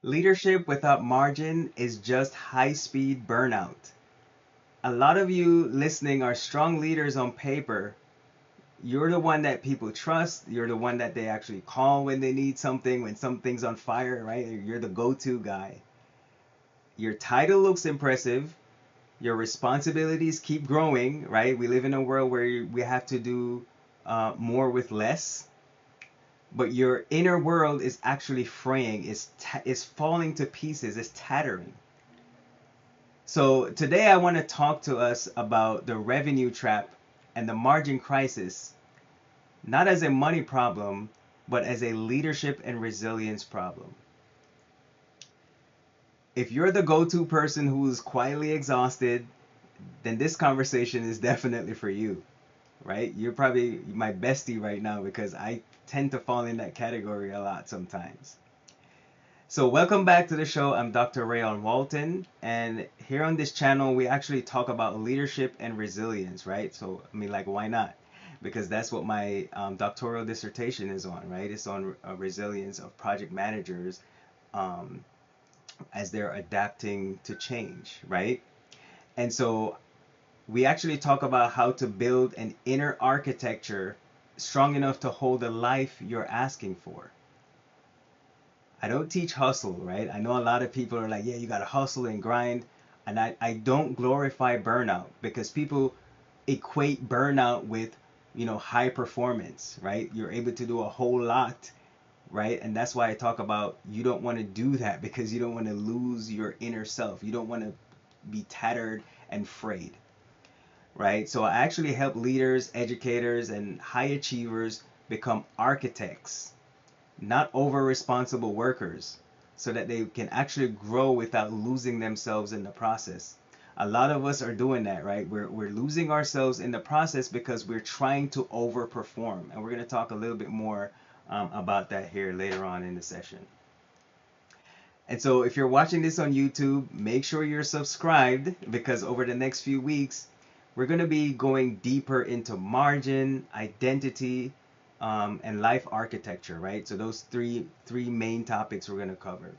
Leadership without margin is just high speed burnout. A lot of you listening are strong leaders on paper. You're the one that people trust. You're the one that they actually call when they need something, when something's on fire, right? You're the go to guy. Your title looks impressive. Your responsibilities keep growing, right? We live in a world where we have to do more with less, but your inner world is actually fraying, is falling to pieces, is tattering. So today I want to talk to us about the revenue trap and the margin crisis, not as a money problem, but as a leadership and resilience problem. If you're the go-to person who's quietly exhausted, then this conversation is definitely for you, right? You're probably my bestie right now because I tend to fall in that category a lot sometimes. So welcome back to the show. I'm Dr. Rayon Walton, and here on this channel we actually talk about leadership and resilience, right? So I mean, like, why not? Because that's what my doctoral dissertation is on, right? It's on resilience of project managers um, as they're adapting to change, right? And so we actually talk about how to build an inner architecture strong enough to hold the life you're asking for. I don't teach hustle, right? I know a lot of people are like, yeah, you got to hustle and grind. And I don't glorify burnout because people equate burnout with, high performance, right? You're able to do a whole lot, right? And that's why I talk about you don't want to do that because you don't want to lose your inner self. You don't want to be tattered and frayed, right? So I actually help leaders, educators, and high achievers become architects, not over responsible workers, so that they can actually grow without losing themselves in the process. A lot of us are doing that, right? We're losing ourselves in the process because we're trying to overperform. And we're going to talk a little bit more about that here later on in the session. And so if you're watching this on YouTube, make sure you're subscribed because over the next few weeks, we're going to be going deeper into margin, identity, and life architecture, right? So those three main topics we're going to cover.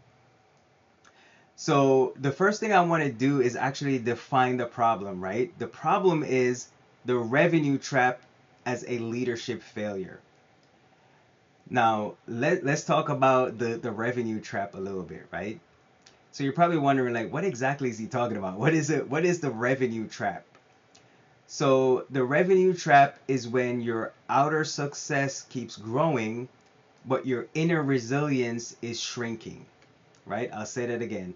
So the first thing I want to do is actually define the problem, right? The problem is the revenue trap as a leadership failure. Now, let's talk about the revenue trap a little bit, right? So you're probably wondering, like, what exactly is he talking about? What is it? What is the revenue trap? So the revenue trap is when your outer success keeps growing, but your inner resilience is shrinking, right? I'll say that again.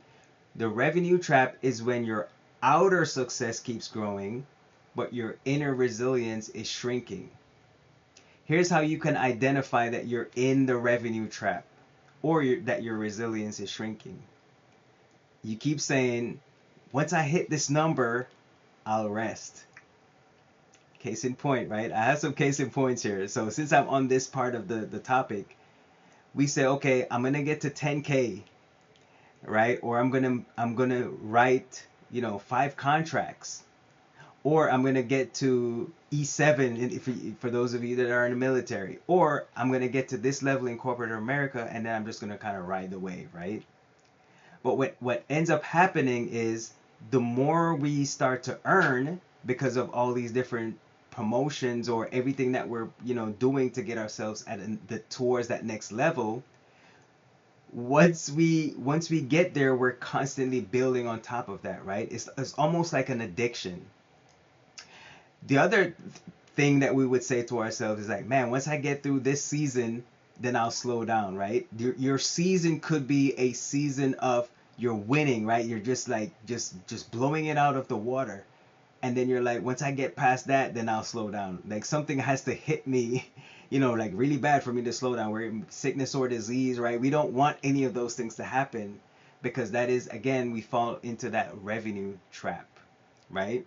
The revenue trap is when your outer success keeps growing, but your inner resilience is shrinking. Here's how you can identify that you're in the revenue trap or that your resilience is shrinking. You keep saying, once I hit this number, I'll rest. Case in point, right? I have some case in points here. So since I'm on this part of the topic, we say, okay, I'm gonna get to 10K, right? Or I'm gonna write, 5 contracts, or I'm gonna get to E7 for those of you that are in the military, or I'm gonna get to this level in corporate America, and then I'm just gonna kind of ride the wave, right? But what ends up happening is the more we start to earn because of all these different promotions or everything that we're doing to get ourselves towards that next level, once we get there, we're constantly building on top of that, right? It's almost like an addiction. The other thing that we would say to ourselves is like, man, once I get through this season, then I'll slow down, right? Your season could be a season of you're winning, right? You're just like just blowing it out of the water. And then you're like, once I get past that, then I'll slow down. Like something has to hit me, like really bad for me to slow down. Where sickness or disease, right? We don't want any of those things to happen because that is, again, we fall into that revenue trap, right?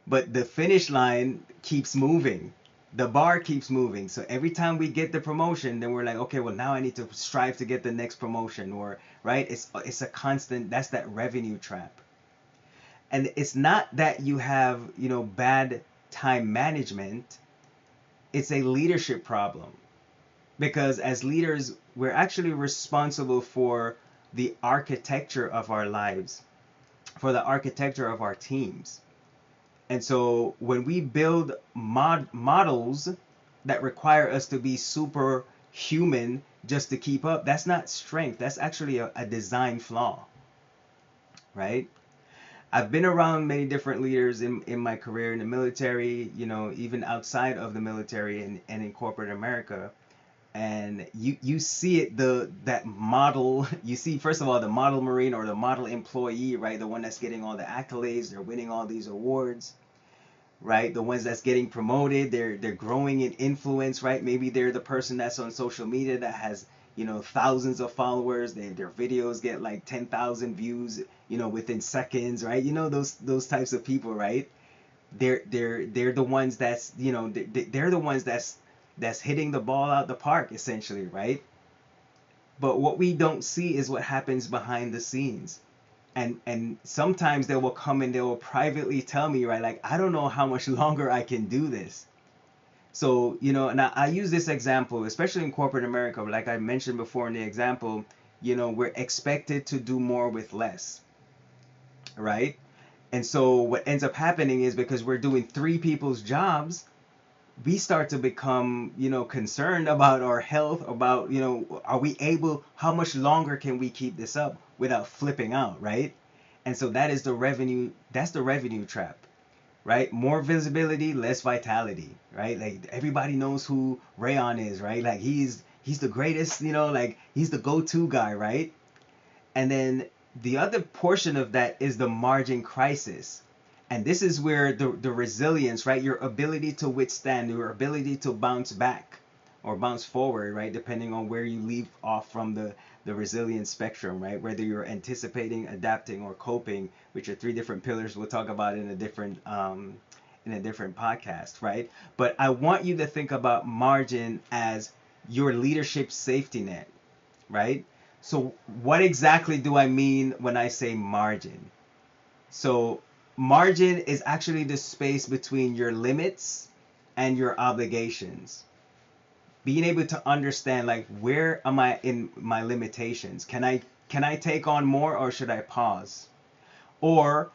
But the finish line keeps moving. The bar keeps moving. So every time we get the promotion, then we're like, okay, well now I need to strive to get the next promotion, or right? It's a constant. That's that revenue trap. And it's not that you have bad time management. It's a leadership problem because as leaders we're actually responsible for the architecture of our lives, for the architecture of our teams. And so when we build models that require us to be super human just to keep up, that's not strength. That's actually a design flaw, right? I've been around many different leaders in my career in the military, even outside of the military and in corporate America. And you see it, that model, you see, first of all, the model Marine or the model employee, right? The one that's getting all the accolades, they're winning all these awards, right? The ones that's getting promoted, they're growing in influence, right? Maybe they're the person that's on social media that has, thousands of followers. Their videos get like 10,000 views, within seconds, right? Those types of people, right? They're the ones that's, they're the ones that's hitting the ball out the park essentially, right? But what we don't see is what happens behind the scenes. And sometimes they will come and they will privately tell me, right, like, I don't know how much longer I can do this. So, and I use this example, especially in corporate America, like I mentioned before in the example, we're expected to do more with less, right? And so what ends up happening is, because we're doing three people's jobs, we start to become, concerned about our health, about, are we able, how much longer can we keep this up without flipping out, right? And so that's the revenue trap, right? More visibility, less vitality, right? Like, everybody knows who Rayon is, right? Like, he's the greatest, like, he's the go-to guy, right? And then the other portion of that is the margin crisis. And this is where the resilience, right? Your ability to withstand, your ability to bounce back or bounce forward, right? Depending on where you leave off from the resilience spectrum, right? Whether you're anticipating, adapting, or coping, which are three different pillars we'll talk about in a different podcast, right? But I want you to think about margin as your leadership safety net, right? So what exactly do I mean when I say margin? So margin is actually the space between your limits and your obligations. Being able to understand, like, where am I in my limitations? Can I take on more, or should I pause? Or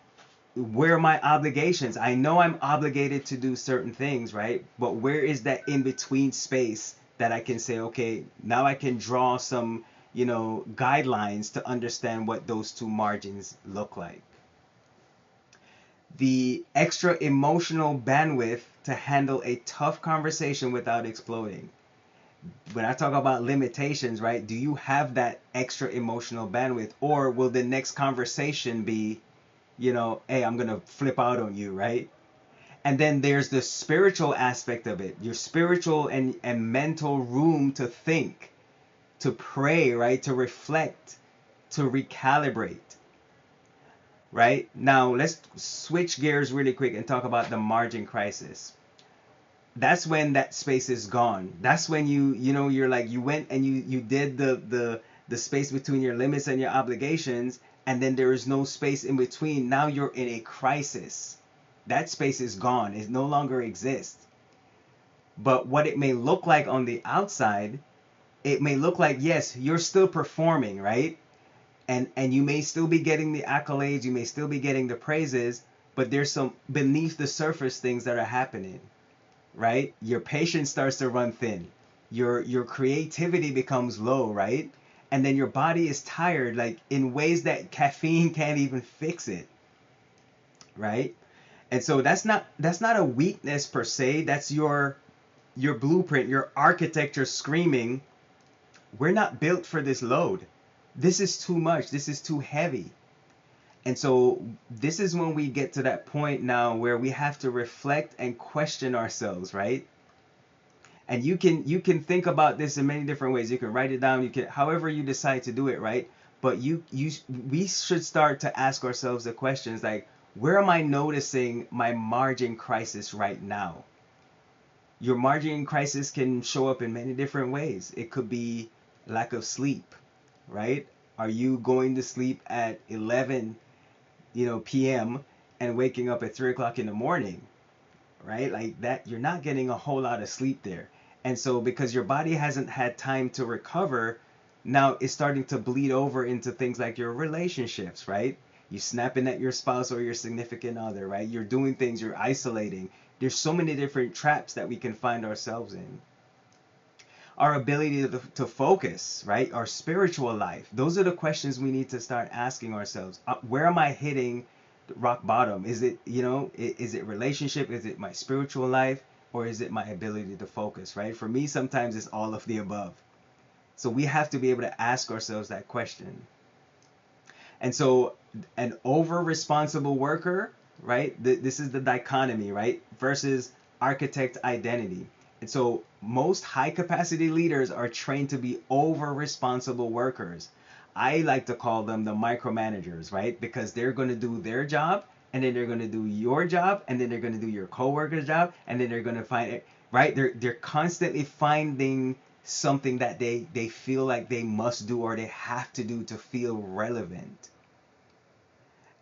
where are my obligations? I know I'm obligated to do certain things, right? But where is that in between space that I can say, okay, now I can draw some, guidelines to understand what those two margins look like. The extra emotional bandwidth to handle a tough conversation without exploding. When I talk about limitations, right, do you have that extra emotional bandwidth? Or will the next conversation be, hey, I'm going to flip out on you, right? And then there's the spiritual aspect of it, your spiritual and mental room to think, to pray, right, to reflect, to recalibrate. Right? Now, let's switch gears really quick and talk about the margin crisis. That's when that space is gone. That's when you're like, you went and you did the space between your limits and your obligations, and then there is no space in between. Now you're in a crisis. That space is gone. It no longer exists. But what it may look like on the outside, it may look like, yes, you're still performing, right? And you may still be getting the accolades, you may still be getting the praises, but there's some beneath the surface things that are happening, right? Your patience starts to run thin. Your creativity becomes low, right? And then your body is tired, like, in ways that caffeine can't even fix it, right? And so that's not a weakness per se. That's your blueprint, your architecture screaming, we're not built for this load. This is too much. This is too heavy. And so this is when we get to that point now where we have to reflect and question ourselves, right? And you can think about this in many different ways. You can write it down, you can, however you decide to do it, right? But we should start to ask ourselves the questions like, where am I noticing my margin crisis right now? Your margin crisis can show up in many different ways. It could be lack of sleep, right? Are you going to sleep at 11, p.m. and waking up at 3 o'clock in the morning, right? Like that, you're not getting a whole lot of sleep there. And so because your body hasn't had time to recover, now it's starting to bleed over into things like your relationships, right? You snapping at your spouse or your significant other, right? You're doing things, you're isolating. There's so many different traps that we can find ourselves in. Our ability to focus, right? Our spiritual life. Those are the questions we need to start asking ourselves. Where am I hitting rock bottom? Is it, is it relationship? Is it my spiritual life? Or is it my ability to focus, right? For me, sometimes it's all of the above. So we have to be able to ask ourselves that question. And so an over responsible worker, right? This is the dichotomy, right? Versus architect identity. And so most high capacity leaders are trained to be over responsible workers. I like to call them the micromanagers, right? Because they're going to do their job, and then they're going to do your job, and then they're going to do your coworker's job, and then they're going to find it, right? They're constantly finding something that they feel like they must do or they have to do to feel relevant.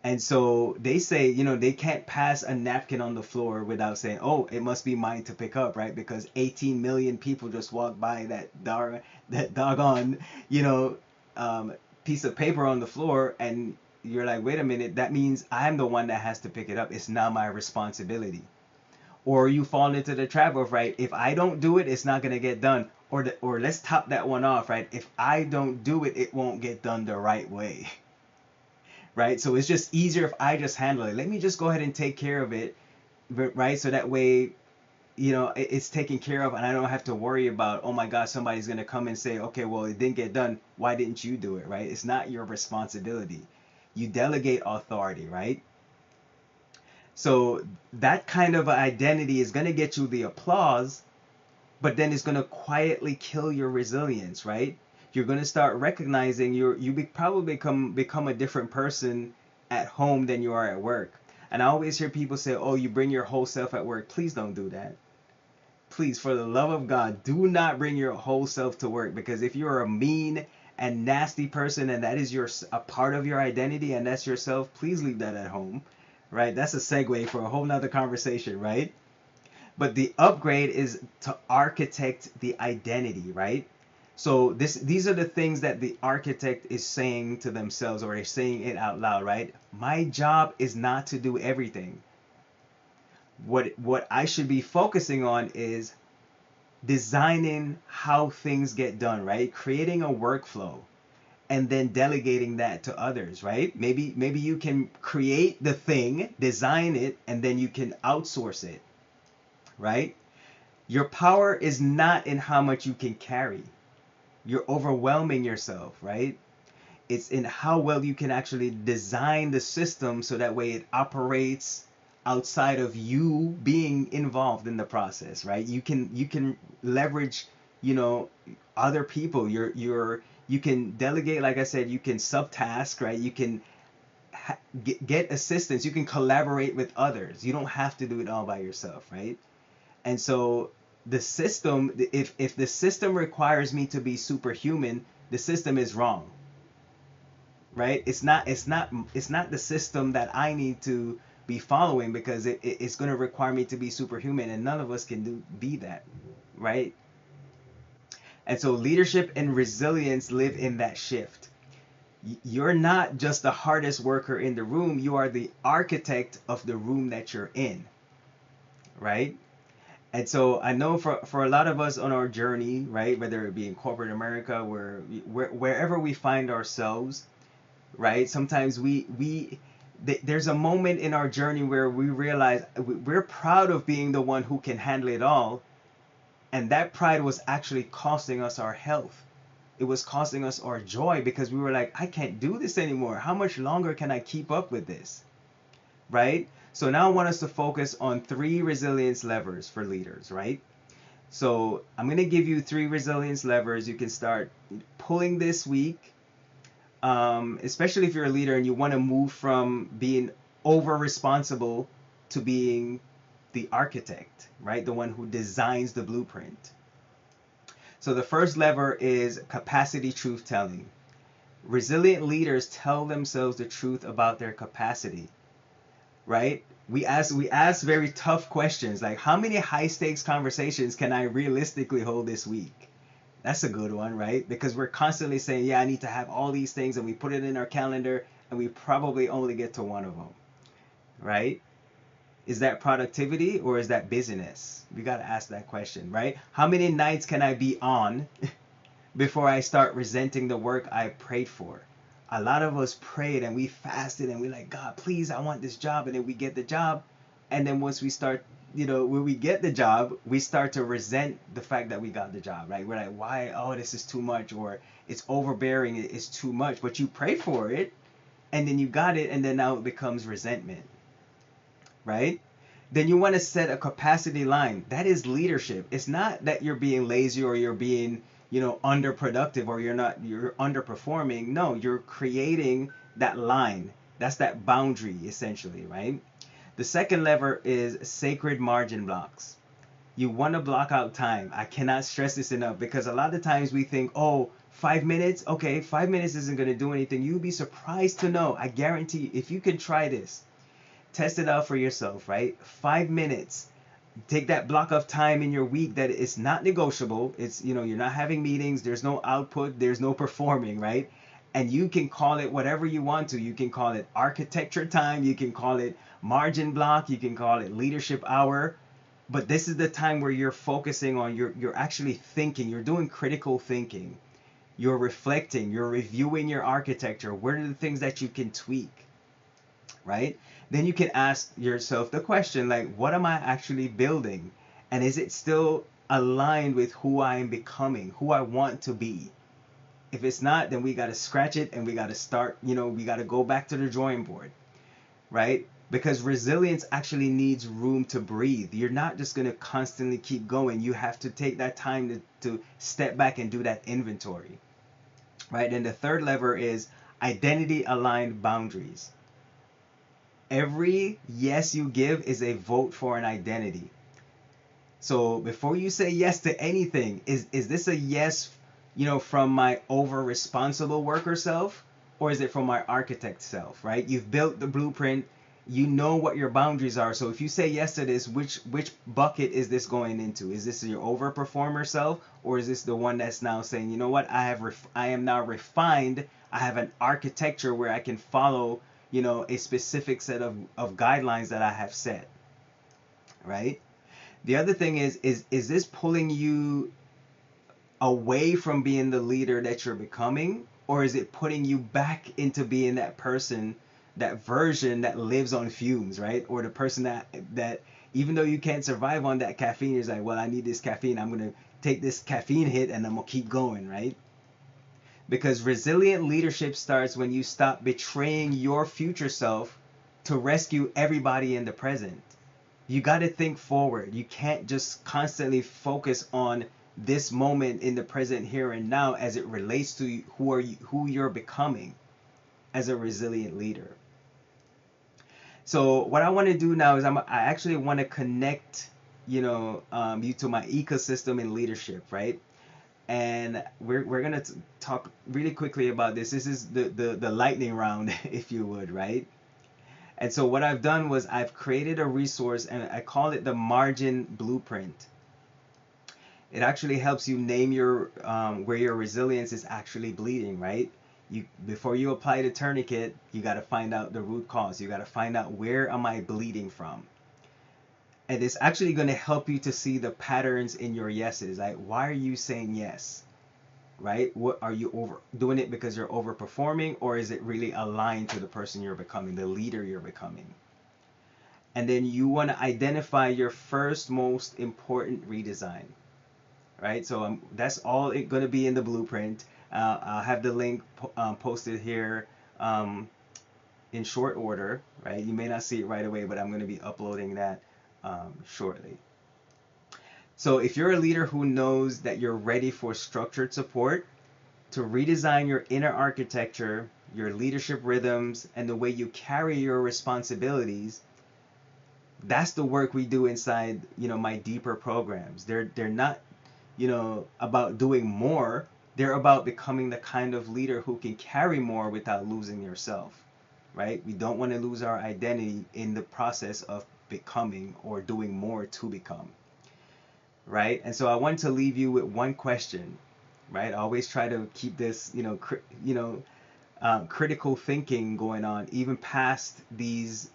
And so they say, they can't pass a napkin on the floor without saying, "Oh, it must be mine to pick up," right? Because 18 million people just walked by that doggone, you know, um, piece of paper on the floor, and you're like, "Wait a minute, that means I'm the one that has to pick it up. It's not my responsibility." Or you fall into the trap of, right, if I don't do it, it's not gonna get done. Or let's top that one off, right? If I don't do it, it won't get done the right way. Right? So it's just easier if I just handle it. Let me just go ahead and take care of it, right? So that way, it's taken care of, and I don't have to worry about, oh my God, somebody's gonna come and say, okay, well, it didn't get done. Why didn't you do it, right? It's not your responsibility. You delegate authority, right? So that kind of identity is gonna get you the applause, but then it's going to quietly kill your resilience, right? You're going to start recognizing probably become a different person at home than you are at work. And I always hear people say, "Oh, you bring your whole self at work." Please don't do that. Please, for the love of God, do not bring your whole self to work, because if you're a mean and nasty person and that is a part of your identity and that's yourself, please leave that at home, right? That's a segue for a whole nother conversation, right? But the upgrade is to architect the identity, right? So these are the things that the architect is saying to themselves, or they're saying it out loud, right? My job is not to do everything. What I should be focusing on is designing how things get done, right? Creating a workflow and then delegating that to others, right? Maybe you can create the thing, design it, and then you can outsource it, right? Your power is not in how much you can carry. You're overwhelming yourself, right? It's in how well you can actually design the system so that way it operates outside of you being involved in the process, right? You can leverage, you know, other people. You can delegate, like I said, you can subtask, right? You can get assistance. You can collaborate with others. You don't have to do it all by yourself, right? And so the system, if the system requires me to be superhuman, the system is wrong, right? It's not the system that I need to be following, because it's going to require me to be superhuman, and none of us can be that, right? And so leadership and resilience live in that shift. You're not just the hardest worker in the room, you are the architect of the room that you're in, right? And so I know for a lot of us on our journey, right, whether it be in corporate America, wherever we find ourselves, right, sometimes there's a moment in our journey where we realize we're proud of being the one who can handle it all, and that pride was actually costing us our health. It was costing us our joy, because we were like, I can't do this anymore. How much longer can I keep up with this? Right? So now I want us to focus on 3 resilience levers for leaders, right? So I'm going to give you 3 resilience levers you can start pulling this week, especially if you're a leader and you want to move from being over responsible to being the architect, right? The one who designs the blueprint. So the first lever is capacity truth telling. Resilient leaders tell themselves the truth about their capacity, right? We ask very tough questions, like, how many high stakes conversations can I realistically hold this week? That's a good one, right? Because we're constantly saying, yeah, I need to have all these things, and we put it in our calendar, and we probably only get to one of them, right? Is that productivity or is that busyness? We got to ask that question, right? How many nights can I be on before I start resenting the work I prayed for? A lot of us prayed and we fasted and we're like, God, please, I want this job. And then we get the job. And then once we start, when we get the job, we start to resent the fact that we got the job, right? We're like, why? Oh, this is too much, or it's overbearing, it's too much. But you pray for it and then you got it, and then now it becomes resentment, right? Then you want to set a capacity line. That is leadership. It's not that you're being lazy or you're being, underproductive, or you're underperforming. No, you're creating that line. That's that boundary essentially, right? The second lever is sacred margin blocks. You want to block out time. I cannot stress this enough, because a lot of times we think, oh, 5 minutes, okay, 5 minutes isn't going to do anything. You'll be surprised to know, I guarantee you, if you can try this, test it out for yourself, right? 5 minutes. Take that block of time in your week that is not negotiable. It's, you're not having meetings, there's no output, there's no performing, right? And you can call it whatever you want to. You can call it architecture time, you can call it margin block, you can call it leadership hour. But this is the time where you're focusing on, you're actually thinking, you're doing critical thinking. You're reflecting, you're reviewing your architecture. What are the things that you can tweak, right? Then you can ask yourself the question, like, what am I actually building? And is it still aligned with who I am becoming, who I want to be? If it's not, then we got to scratch it and we got to start, we got to go back to the drawing board, right? Because resilience actually needs room to breathe. You're not just going to constantly keep going. You have to take that time to step back and do that inventory, right? And the third lever is identity aligned boundaries. Every yes you give is a vote for an identity. So before you say yes to anything, is this a yes, from my over responsible worker self, or is it from my architect self, right? You've built the blueprint, you know what your boundaries are. So if you say yes to this, which bucket is this going into? Is this your overperformer self, or is this the one that's now saying, you know what, I am now refined, I have an architecture where I can follow, a specific set of guidelines that I have set, right? The other thing is this pulling you away from being the leader that you're becoming, or is it putting you back into being that person, that version that lives on fumes, right? Or the person that even though you can't survive on that caffeine, you're like, well, I need this caffeine, I'm going to take this caffeine hit and I'm going to keep going, right? Because resilient leadership starts when you stop betraying your future self to rescue everybody in the present. You got to think forward. You can't just constantly focus on this moment in the present, here and now, as it relates to who you're becoming as a resilient leader. So what I want to do now is I actually want to connect, you to my ecosystem in leadership, right? And we're gonna talk really quickly about this. This is the lightning round, if you would, right? And so what I've done was I've created a resource and I call it the Margin Blueprint. It actually helps you name your where your resilience is actually bleeding, right? Before you apply the tourniquet, you got to find out the root cause. You got to find out, where am I bleeding from? And it's actually going to help you to see the patterns in your yeses. Like, why are you saying yes? Right? What are you doing it because you're overperforming, or is it really aligned to the person you're becoming, the leader you're becoming? And then you want to identify your first most important redesign, right? So that's all going to be in the blueprint. I'll have the link posted here in short order, right? You may not see it right away, but I'm going to be uploading that shortly. So if you're a leader who knows that you're ready for structured support to redesign your inner architecture, your leadership rhythms, and the way you carry your responsibilities, that's the work we do inside, my deeper programs. They're not, about doing more. They're about becoming the kind of leader who can carry more without losing yourself, right? We don't want to lose our identity in the process of becoming or doing more to become, right? And so I want to leave you with one question. right? Always try to keep this, critical thinking going on, even past these,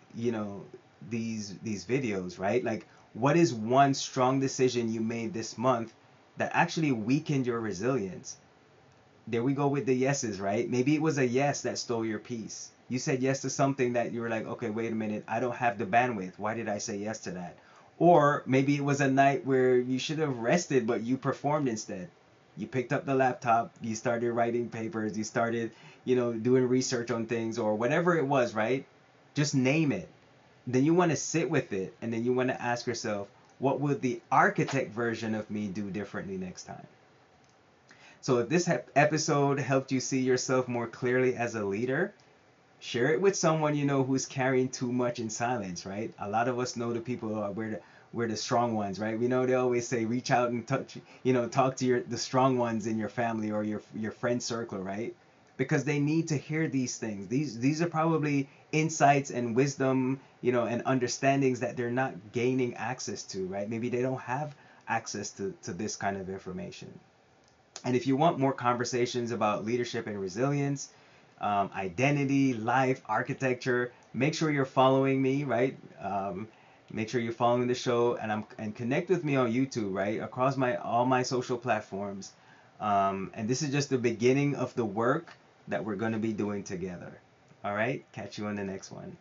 these videos, right? Like, what is one strong decision you made this month that actually weakened your resilience? There we go with the yeses, right? Maybe it was a yes that stole your peace. You said yes to something that you were like, okay, wait a minute, I don't have the bandwidth. Why did I say yes to that? Or maybe it was a night where you should have rested, but you performed instead. You picked up the laptop, you started writing papers, you started, doing research on things or whatever it was, right? Just name it. Then you want to sit with it and then you want to ask yourself, what would the architect version of me do differently next time? So if this episode helped you see yourself more clearly as a leader, share it with someone you know who's carrying too much in silence, right? A lot of us know the people who are we're the strong ones, right? We know they always say reach out and touch, talk to the strong ones in your family or your friend circle, right? Because they need to hear these things. These are probably insights and wisdom, and understandings that they're not gaining access to, right? Maybe they don't have access to this kind of information. And if you want more conversations about leadership and resilience, identity, life, architecture, make sure you're following me, right? Make sure you're following the show and connect with me on YouTube, right? Across all my social platforms. And this is just the beginning of the work that we're going to be doing together. All right, catch you on the next one.